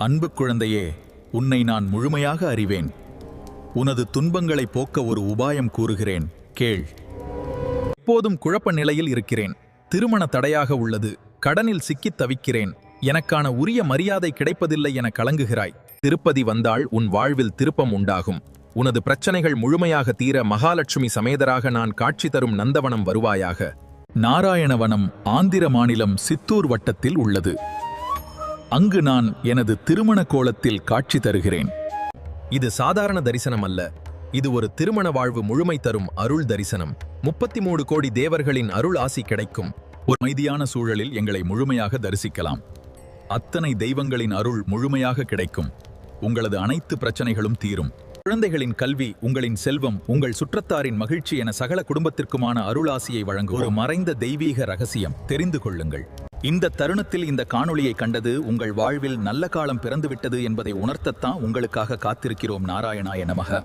அன்பு குழந்தையே, உன்னை நான் முழுமையாக அறிவேன். உனது துன்பங்களை போக்க ஒரு உபாயம் கூறுகிறேன், கேள். இப்போதும் குழப்ப நிலையில் இருக்கிறேன். திருமண தடையாக உள்ளது. கடனில் சிக்கித் தவிக்கிறேன். எனக்கான உரிய மரியாதை கிடைப்பதில்லை என கலங்குகிறாய். திருப்பதி வந்தால் உன் வாழ்வில் திருப்பம் உண்டாகும். உனது பிரச்சனைகள் முழுமையாக தீர மகாலட்சுமி சமேதராக நான் காட்சி தரும் நந்தவனம் வருவாயாக. நாராயணவனம் ஆந்திர மாநிலம் சித்தூர் வட்டத்தில் உள்ளது. அங்கு நான் எனது திருமண கோலத்தில் காட்சி தருகிறேன். இது சாதாரண தரிசனம் அல்ல. இது ஒரு திருமண வாழ்வு முழுமை தரும் அருள் தரிசனம். 33 கோடி தேவர்களின் அருள் ஆசி கிடைக்கும். ஒரு அமைதியான சூழலில் எங்களை முழுமையாக தரிசிக்கலாம். அத்தனை தெய்வங்களின் அருள் முழுமையாக கிடைக்கும். உங்களது அனைத்து பிரச்சனைகளும் தீரும். குழந்தைகளின் கல்வி, உங்களின் செல்வம், உங்கள் சுற்றத்தாரின் மகிழ்ச்சி என சகல குடும்பத்திற்குமான அருளாசியை வழங்கும் ஒரு மறைந்த தெய்வீக ரகசியம் தெரிந்து கொள்ளுங்கள். இந்த தருணத்தில் இந்த காணொளியை கண்டது உங்கள் வாழ்வில் நல்ல காலம் பிறந்துவிட்டது என்பதை உணர்த்தத்தான் உங்களுக்காக காத்திருக்கிறோம். நாராயணாய நமக.